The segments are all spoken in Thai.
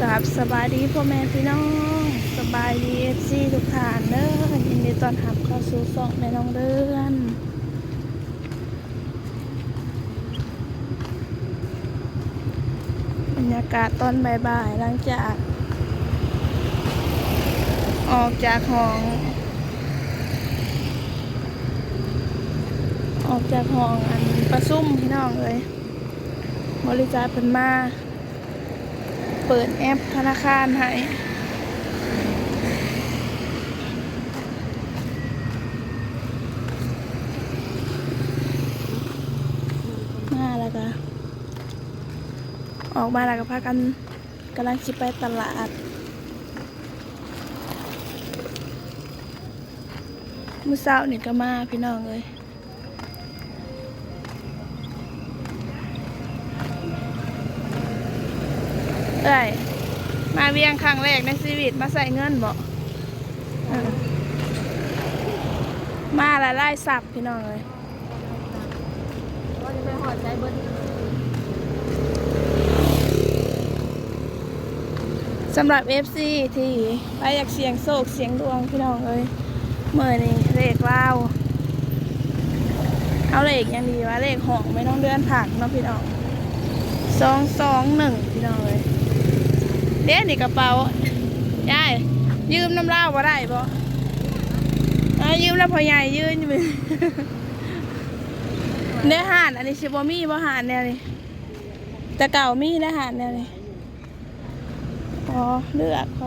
กับสบายดีพ่อแม่พี่น้องสบายดีFCทุกท่านเด้อยินดีต้อนรับเข้าสู่ช่องแม่น้องเดือนบรรยากาศตอนบ่ายๆหลังจากออกจากห้องอันประชุมพี่น้องเลยบริจาคเพิ่นมาเปิดแอปธนาคารให้มาแล้วก็ออกมาแล้วก็พากันกำลังสิไปตลาดมื้อเช้านี่ก็มาพี่น้องเลยมาเวียงครั้งแรกในชีวิตมาใส่เงินบ่มาละลายสับพี่น้องเลยสำหรับ FC ที่ไปอยากเสียงโศกเสียงดวงพี่น้องเลยเมื่อนี้เลขเล่าเอาเลขยังดีวะเลขห้องไม่ต้องเดือนผักเนาะพี่น้อง221พี่น้องเลยเด้นี่กระเป๋ายายยืมน้ำเหล้าบ่ได้บ่ยืมแล้วพอใหญ่ยืนอยู่เนื้อห่านอันนี้ชิบมีบ่ห่านแนวนี้แต่เก่ามีเนื้อห่านแนวนี้อ๋อเลือกเขา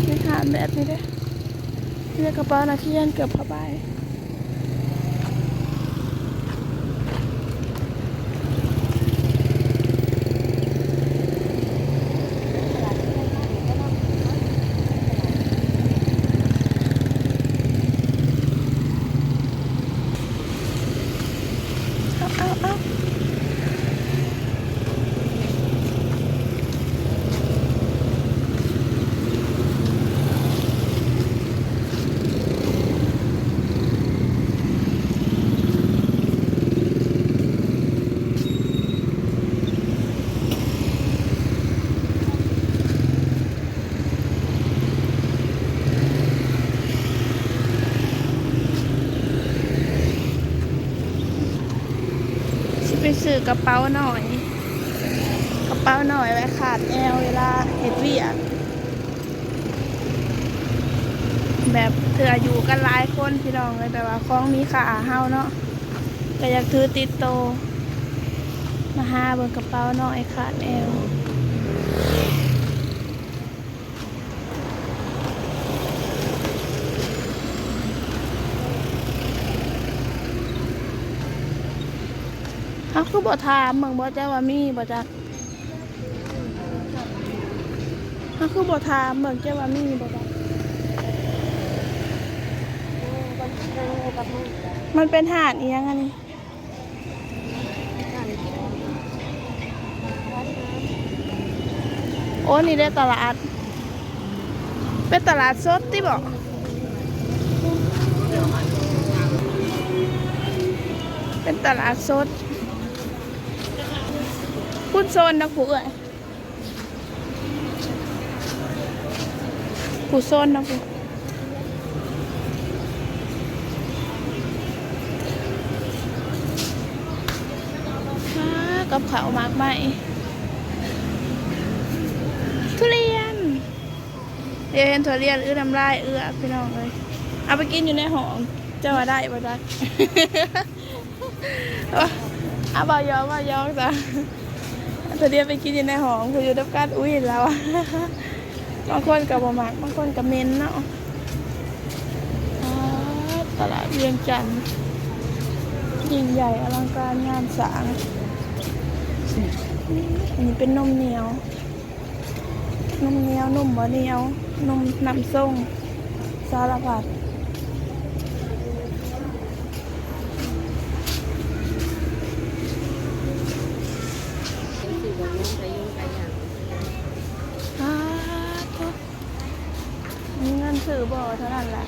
เนื้อห่านแบบนี้เด้เลือกกระเป๋านักเรียนเกือบผ้าใบไปซื้อกระเป๋าหน่อยไว้ขาดแอลเวลาเฮ็ดเวียกแบบเถื่ออยู่กันหลายคนพี่น้องเลยแบบว่าของมีค่าเฮาเนาะก็อยากถือติดโตมาหาเบิ่งกระเป๋าหน่อยขาดแอลเขาคือบ่ถามเบิ่งบ่จ้าว่ามีบ่จ้าเขาคือบ่ถามเบิ่งจ้าว่ามีบ่จ้ามันเป็นหาดอีหยังอันนี้โอ้นี่ได้ตลาดเป็นตลาดสดติบ่เป็นตลาดสดพูดโซนนะผู้เอ๋ยผู้โซนนะผู้กับข้าวมากไหมทุเรียนเดี๋ยวเห็นทุเรียนน้ำลายพี่น้องเลยเอาไปกินอยู่ในห้องจะว่าได้ป่ะจ๊ะเอาบ่ยอกจ้ะทุเรียนไปกินอยู่ในห้องคืออยู่ดับการอุ้ยแล้วบางคนกับบ่มักบางคนกับเมนเนาะตลาดเวียงจันทร์ยิ่งใหญ่อลังการงานสร้างอันนี้เป็นนมเหนียวนมบ่เหนียวนมน้ำส้มสารพัดมีเงินซื้อบ่เท่านั้นแหละ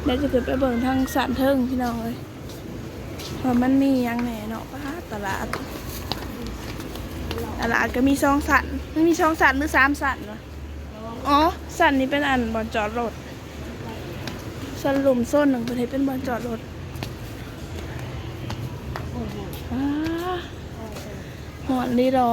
เดี๋ยวจะขึ้นไปเบิ่งทางสานเทิงพี่น้องเลยเพราะมันมียังแหน่เนาะตลาด ตลาดก็มี2 สันมันมี2 สันหรือ3 สันวะอ๋อสันนี้เป็นอันบ่อนจอดรถสันหลุมโซนหนึ่งประเทศเป็นบ่อนจอดรถหอนดีรอ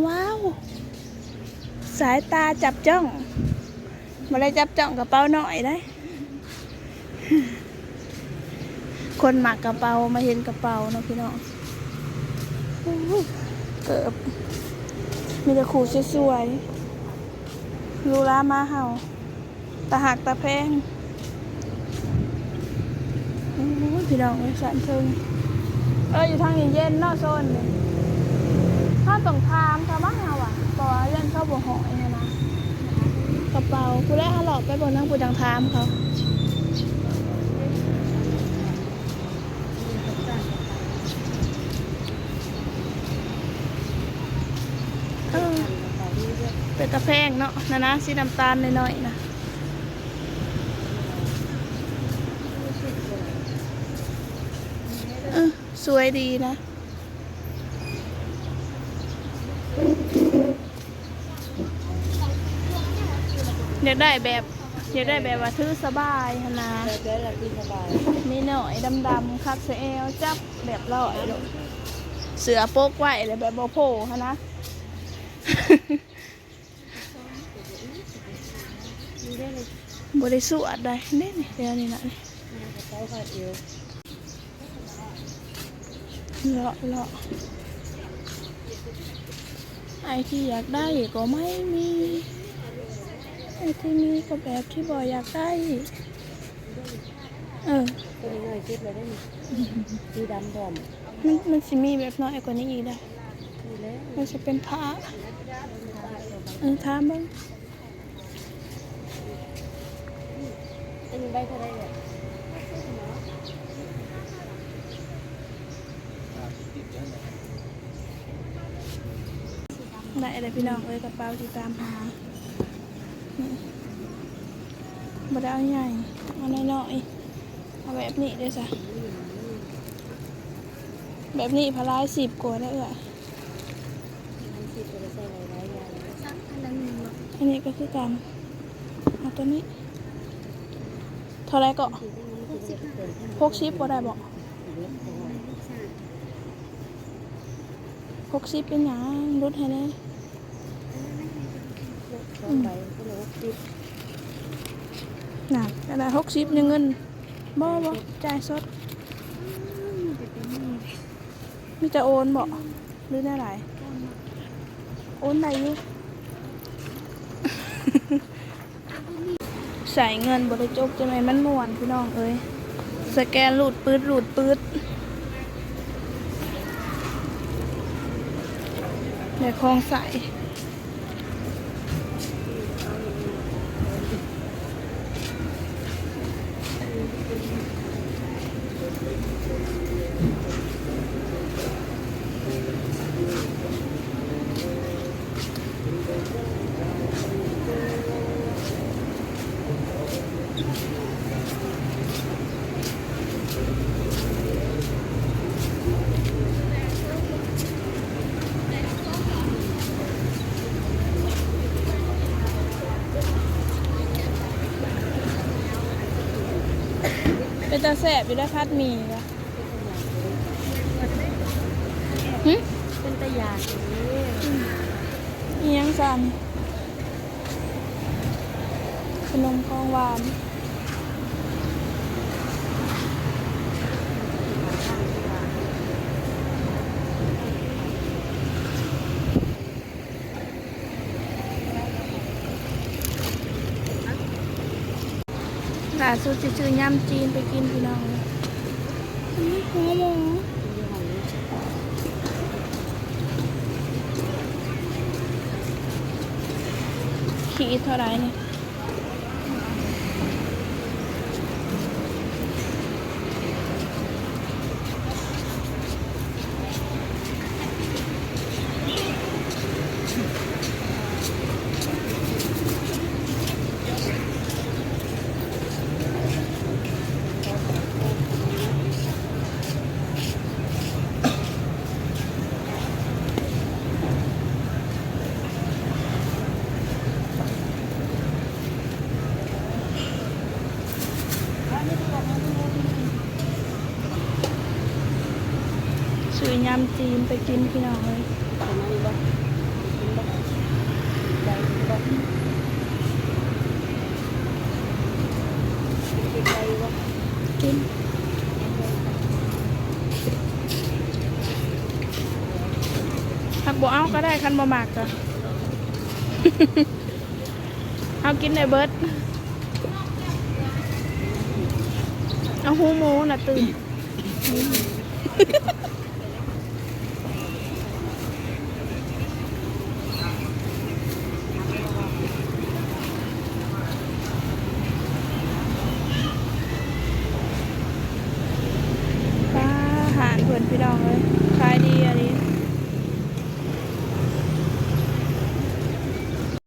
ว้าวสายตาจับจ้องมาได้จับจ้องกระเป๋าหน่อยได้คนหมักกระเป๋ามาเห็นกระเป๋าเนาะพี่น้องเกิบมีแต่ขู่สวยๆลูลามาเห่าตาหักตาแพงพี่น้องไอ้สันเทิงอยู่ทางนี้เย็นเนาะโซนนี่ถ้าต้องทามชาวบ้านเราอ่ะเพราะว่าเล่นเข้าบ่หอยนะกระเป๋าผู้แรกหลอกไปบนนั่งผู้จังทามเขาเป็นตะแพงเนาะนะสีน้ำตาลหน่อยๆนะสวยดีนะอยากได้แบบว่าถือสบายนะมีหน่อยดำๆคักเซลจับแบบลอยเสือโป๊กไว้เลยแบบโบโพนะบริสุทธิ์ได้เนี่ยเดี๋ยวนี้นะเลาะไอที่อยากได้ก็ไม่มีไอที่มีก็แบบที่บอกอยากได้ตัวนี้เลยคิดเลยได้มีสีดำดอมมันจะมีแบบน้อยกว่านี้อีกได้มันจะเป็นผ้าทาบ้างจะมีใบเท่าไรเนี่ยได้อะไรพี่น้องกระเป๋าที่ตามหาบ่ได้เอาใหญ่เอาน้อยๆเอาแบบนี้ด้วยจ้ะแบบนี้พลาย10 กว่าได้อันนี้ก็คือกันเอาตัวนี้เท่าไรก็60ก็ได้บอก60เป็นหยังลดให้แน่น่ะกระดาษ60ยังเงินบ่จ่ายสดมีจะโอนบ่หรือได้ไรโอนได้อยู่ ใส่เงินบริจบจะไหมมันม่วนพี่น้องเอ้ยสแกนหลุดปืดเดี๋ยวคลองใส่เป็นตาแสบอยู่ได้พัดมีอ่ะเป็นตะยาอีหยังสั่นขนมของหวานล่าสุดจะซื้อยำจีนไปกินพี่น้องหัวหมู ขีดเท่าไหร่นี่ซื้อยำจีนไปกินพี่น้องเลย ทำไมบ่กินบ่ใจกินบ่กินใจบ่ กินหักบ่เอาก็ได้คันบ่มากจ้ะ เอากินในเบิร์ดเอาหูหมูน่ะตื่นป้าอาหารเพื่อนพี่น้องเลย